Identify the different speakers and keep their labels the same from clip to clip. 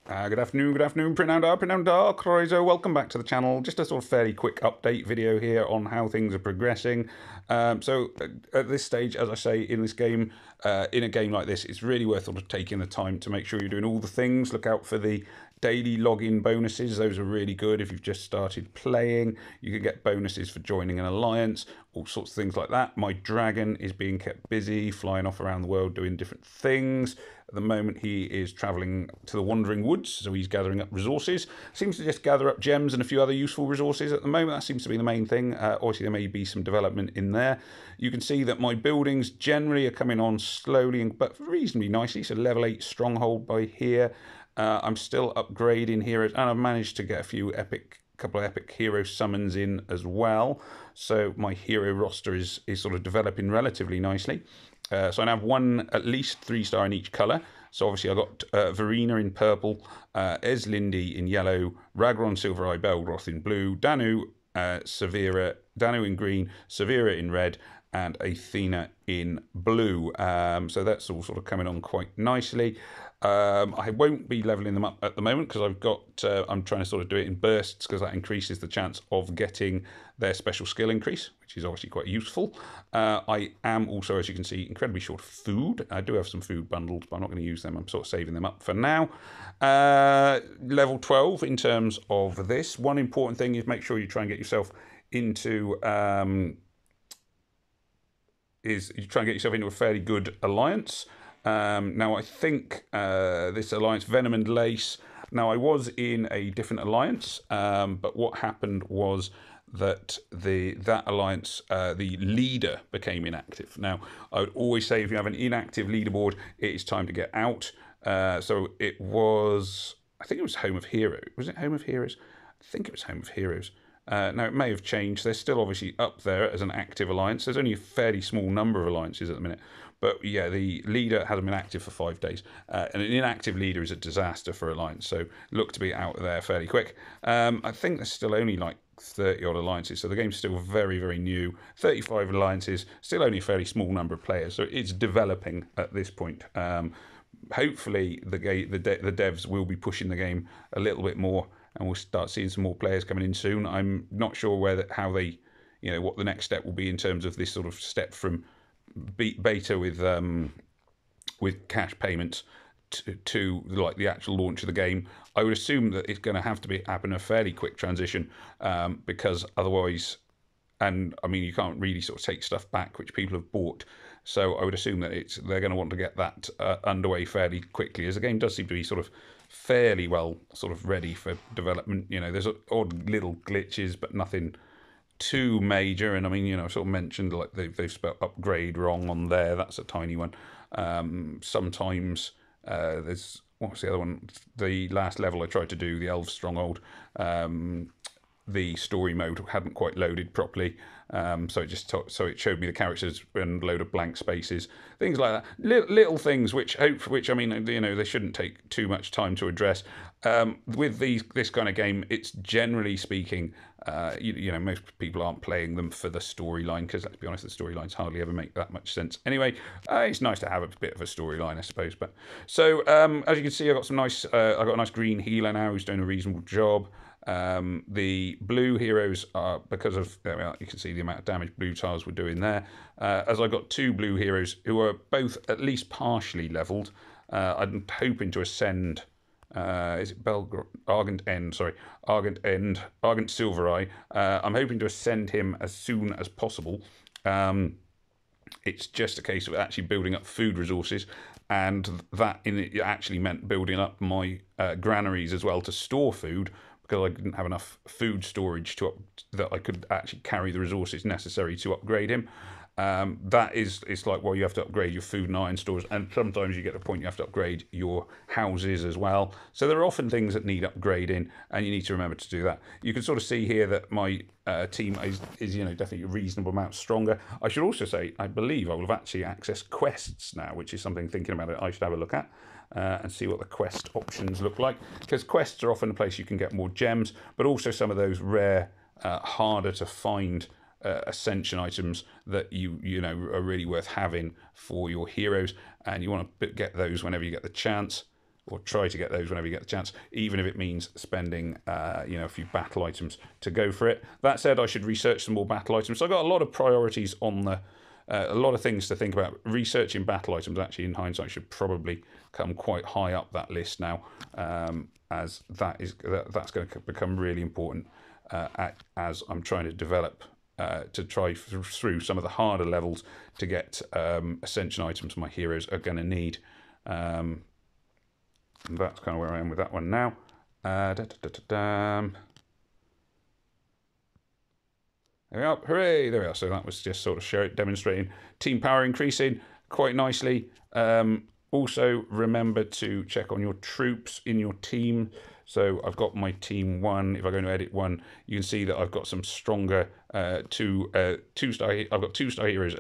Speaker 1: Good afternoon, Print Dark Riser. Welcome back to the channel. Just a sort of fairly quick update video here on how things are progressing. At this stage, as I say, in this game, in a game like this, it's really worth sort of taking the time to make sure you're doing all the things. Look out for the daily login bonuses. Those are really good if you've just started playing. You can get bonuses for joining an alliance, all sorts of things like that. My dragon is being kept busy, flying off around the world doing different things. At the moment, he is travelling to the Wandering Woods, so he's gathering up resources. Seems to just gather up gems and a few other useful resources at the moment. That seems to be the main thing. Obviously, there may be some development in there. You can see that my buildings generally are coming on slowly but reasonably nicely. So level 8 stronghold by here. I'm still upgrading heroes, and I've managed to get a couple of epic hero summons in as well. So my hero roster is sort of developing relatively nicely. So I now have at least 3-star in each colour. So obviously I got Verena in purple, Eslindi in yellow, Ragron Silvereye Belgroth in blue, Danu in green, Severa in red, and Athena in blue. So that's all sort of coming on quite nicely. I won't be leveling them up at the moment because I'm trying to sort of do it in bursts because that increases the chance of getting their special skill increase, which is obviously quite useful. I am also, as you can see, incredibly short of food. I do have some food bundles, but I'm not going to use them. I'm sort of saving them up for now. Level 12 in terms of this. One important thing is make sure you try and get yourself into a fairly good alliance. Now I think this alliance, Venom and Lace. Now I was in a different alliance, but what happened was that that alliance, the leader became inactive. Now I would always say if you have an inactive leaderboard, it is time to get out. So it was, I think it was Home of Heroes. Was it Home of Heroes? I think it was Home of Heroes. Now, it may have changed. They're still obviously up there as an active alliance. There's only a fairly small number of alliances at the minute. But yeah, the leader hasn't been active for 5 days. And an inactive leader is a disaster for alliance. So look to be out there fairly quick. I think there's still only like 30-odd alliances. So the game's still very, very new. 35 alliances, still only a fairly small number of players. So it's developing at this point. Hopefully, the devs will be pushing the game a little bit more, and we'll start seeing some more players coming in soon. I'm not sure what the next step will be in terms of this sort of step from beta with cash payments to like the actual launch of the game. I would assume that it's going to have to happen a fairly quick transition because otherwise, and I mean you can't really sort of take stuff back which people have bought. So I would assume that they're going to want to get that underway fairly quickly, as the game does seem to be sort of fairly well sort of ready for development. You know, there's odd little glitches, but nothing too major. And I mean, you know, I sort of mentioned like they've spelled upgrade wrong on there. That's a tiny one. Sometimes there's, what's the other one? The last level I tried to do, the Elves Stronghold, the story mode hadn't quite loaded properly, so it showed me the characters and a load of blank spaces, things like that. Little things which I mean, you know, they shouldn't take too much time to address. With this kind of game, it's generally speaking, you know, most people aren't playing them for the storyline because let's be honest, the storylines hardly ever make that much sense. Anyway, it's nice to have a bit of a storyline, I suppose. But so as you can see, I got a nice green healer now who's doing a reasonable job. The blue heroes are, because of, you can see the amount of damage blue tiles were doing there. As I got 2 blue heroes who are both at least partially leveled. I'm hoping to ascend. Is it Argent Silvereye. I'm hoping to ascend him as soon as possible. It's just a case of actually building up food resources, and that actually meant building up my granaries as well to store food, because I didn't have enough food storage that I could actually carry the resources necessary to upgrade him. It's like, well, you have to upgrade your food and iron stores, and sometimes you get to a point you have to upgrade your houses as well. So there are often things that need upgrading, and you need to remember to do that. You can sort of see here that my team is you know, definitely a reasonable amount stronger. I should also say, I believe I will have actually accessed quests now, which is something, thinking about it, I should have a look at. And see what the quest options look like, because quests are often a place you can get more gems, but also some of those rare, harder to find ascension items that you know are really worth having for your heroes, and you want to get those whenever you get the chance. or try to get those whenever you get the chance, even if it means spending a few battle items to go for it. That said, I should research some more battle items. So I've got a lot of priorities on the a lot of things to think about. Researching battle items, actually, in hindsight, should probably come quite high up that list now, as that's going to become really important as I'm trying to develop to try through some of the harder levels to get ascension items my heroes are going to need. And that's kind of where I am with that one now. There we are. Hooray! There we are. So that was just sort of demonstrating team power increasing quite nicely. Also, remember to check on your troops in your team. So I've got my team 1. If I go to edit 1, you can see that I've got some stronger two-star. I've got 2-star heroes,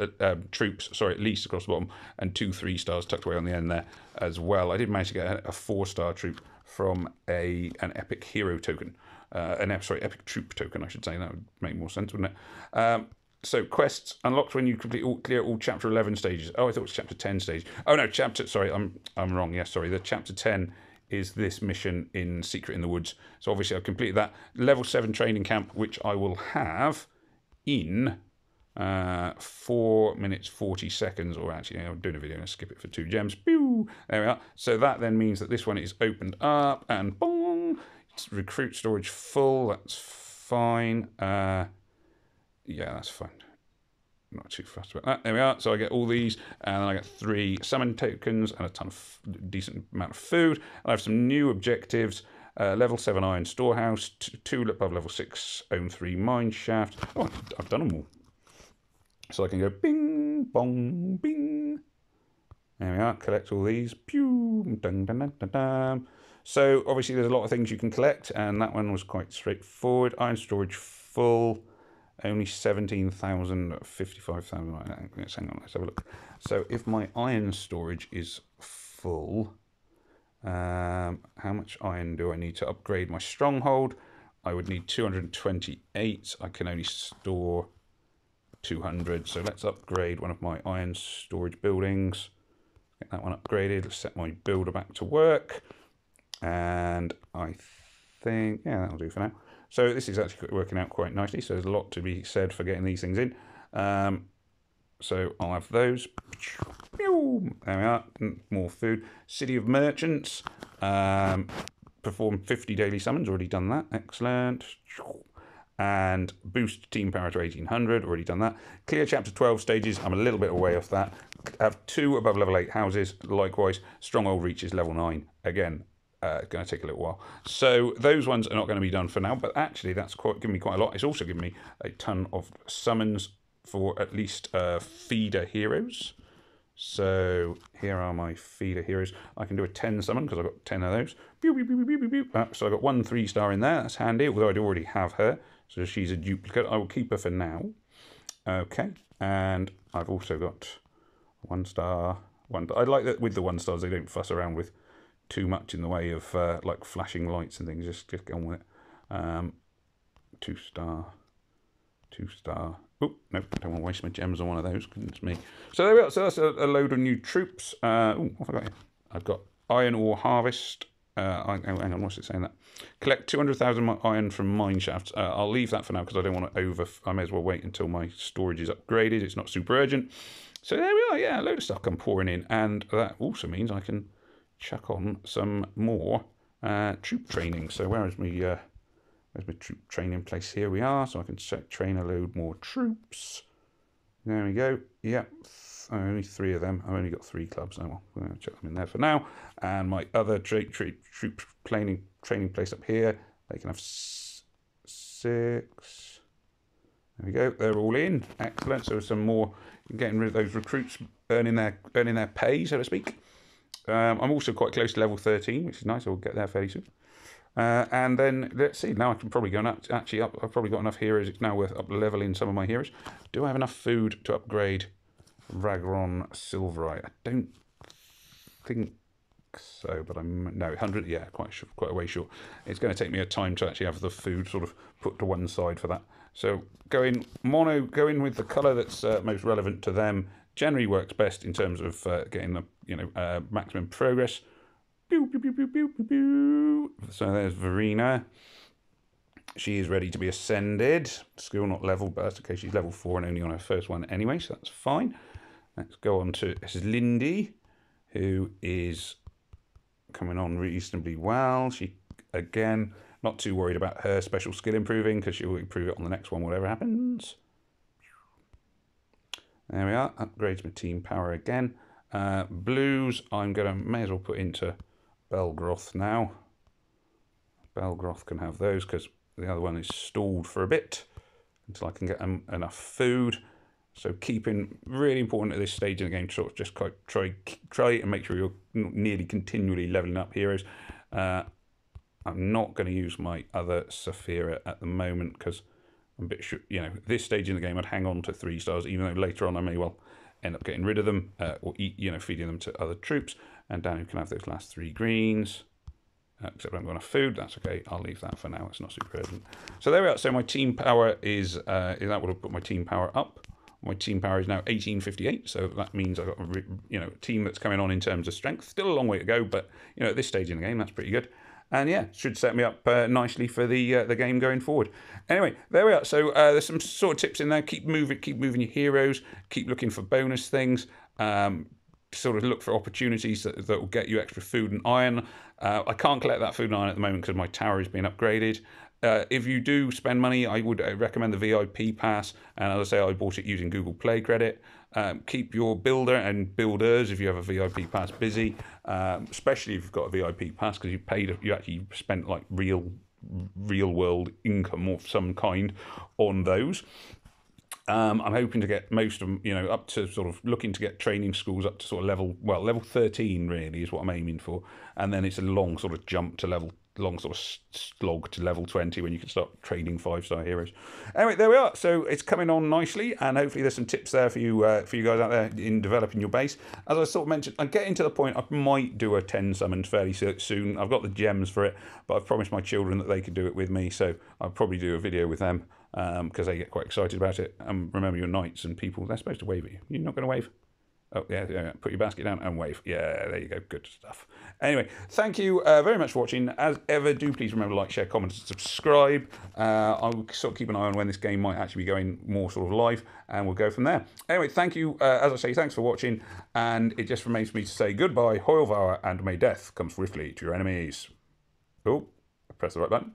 Speaker 1: troops. Sorry, at least across the bottom, and 2 3-stars tucked away on the end there as well. I did manage to get a 4-star troop from an epic hero token. Epic troop token, I should say. That would make more sense, wouldn't it? So quests unlocked when you clear all chapter 11 stages. Oh, I thought it was chapter 10 stage. Oh no, sorry, I'm wrong. Yes, sorry. The chapter 10 is this mission in Secret in the Woods. So obviously I've completed that. Level 7 training camp, which I will have in 4 minutes 40 seconds, or actually I'm doing a video and skip it for 2 gems. Pew! There we are. So that then means that this one is opened up and boom! Recruit storage full. That's fine. Yeah, that's fine. Not too fussed about that. There we are. So I get all these, and then I get 3 summon tokens and a ton of decent amount of food. I have some new objectives. Level 7 iron storehouse, 2 above level 6 own 3 mine shaft. Oh, I've done them all. So I can go bing, bong, bing. There we are. Collect all these. Pew, dun, dun, dun, dun, dun. So obviously there's a lot of things you can collect, and that one was quite straightforward. Iron storage full. Only 17,000, 55,000. Let's hang on, let's have a look. So if my iron storage is full, how much iron do I need to upgrade my stronghold? I would need 228. I can only store 200. So let's upgrade one of my iron storage buildings. Get that one upgraded. Let's set my builder back to work. And I think, yeah, that'll do for now. So this is actually working out quite nicely. So there's a lot to be said for getting these things in. So I'll have those. There we are. More food. City of Merchants. Perform 50 daily summons. Already done that. Excellent. And boost team power to 1800. Already done that. Clear chapter 12 stages. I'm a little bit away off that. Have 2 above level 8 houses. Likewise, stronghold reaches level 9. Again, it's going to take a little while. So those ones are not going to be done for now, but actually that's given me quite a lot. It's also given me a ton of summons for at least feeder heroes. So here are my feeder heroes. I can do a 10 summon because I've got 10 of those. So I've got 1 3-star in there. That's handy, although I'd already have her. So she's a duplicate. I will keep her for now. Okay, and I've also got 1-star. I like that with the 1-stars, they don't fuss around with too much in the way of like flashing lights and things. Just get on with it. 2-star, 2-star. Oh no, don't want to waste my gems on one of those. Goodness me. So there we are. So that's a load of new troops. Oh, what have I got here? I've got iron ore harvest. Hang on, what's it saying that? Collect 200,000 iron from mine shafts. I'll leave that for now because I don't want to I may as well wait until my storage is upgraded. It's not super urgent. So there we are. Yeah, a load of stuff come pouring in, and that also means I can chuck on some more troop training. So where's my troop training place? Here we are. So I can train a load more troops. There we go. Yep, only 3 of them. I've only got 3 clubs. Oh well, we're going to chuck them in there for now. And my other troop training place up here, they can have 6. There we go. They're all in. Excellent. So some more, getting rid of those recruits, earning their pay, so to speak. I'm also quite close to level 13, which is nice. I'll get there fairly soon. And then, let's see, now I can probably go actually up. I've probably got enough heroes. It's now worth up leveling some of my heroes. Do I have enough food to upgrade Ragron Silverite? I don't think so, but no, 100, yeah, quite a way short. It's going to take me a time to actually have the food sort of put to one side for that. So go in with the colour that's most relevant to them. Generally works best in terms of getting the maximum progress. Pew, pew, pew, pew, pew, pew, pew. So there's Verena. She is ready to be ascended. Skill not leveled, but that's okay. She's level 4 and only on her first one anyway, so that's fine. Let's go on to, this is Lindy, who is coming on reasonably well. She, again, not too worried about her special skill improving because she'll improve it on the next one, whatever happens. There we are. Upgrades my team power again. Blues, I'm going to, may as well put into Belgroth now. Belgroth can have those because the other one is stalled for a bit until I can get enough food. So keeping, really important at this stage in the game, to sort of just try and make sure you're nearly continually leveling up heroes. I'm not going to use my other Saphira at the moment because I'm a bit sure, you know, this stage in the game I'd hang on to 3 stars, even though later on I may well end up getting rid of them or eat, you know, feeding them to other troops. And Daniel can have those last 3 greens. Except I haven't got enough food. That's okay. I'll leave that for now. It's not super urgent. So there we are. So my team power is that would have put my team power up. My team power is now 1858. So that means I've got a a team that's coming on in terms of strength. Still a long way to go, but at this stage in the game, that's pretty good. And yeah, should set me up nicely for the game going forward. Anyway, there we are. So there's some sort of tips in there. Keep moving your heroes. Keep looking for bonus things. Sort of look for opportunities that will get you extra food and iron. I can't collect that food and iron at the moment because my tower is being upgraded. If you do spend money, I would recommend the VIP pass. And as I say, I bought it using Google Play credit. Keep your builder and builders, if you have a VIP pass, busy, especially if you've got a VIP pass because you actually spent like real world income of some kind on those. I'm hoping to get most of them, up to sort of looking to get training schools up to sort of level 13 really is what I'm aiming for. And then it's a long sort of jump to long sort of slog to level 20 when you can start training 5-star heroes. Anyway, there we are. So it's coming on nicely, and hopefully there's some tips there for you guys out there in developing your base. As I sort of mentioned, I'm getting to the point I might do a 10 summons fairly soon. I've got the gems for it, but I've promised my children that they could do it with me, so I'll probably do a video with them because they get quite excited about it. Remember, your knights and people, they're supposed to wave at you. You're not going to wave? Oh, yeah, put your basket down and wave. Yeah, there you go. Good stuff. Anyway, thank you very much for watching. As ever, do please remember to like, share, comment, and subscribe. I will sort of keep an eye on when this game might actually be going more sort of live, and we'll go from there. Anyway, thank you. As I say, thanks for watching, and it just remains for me to say goodbye, Hoylvour, and may death come swiftly to your enemies. Oh, I pressed the right button.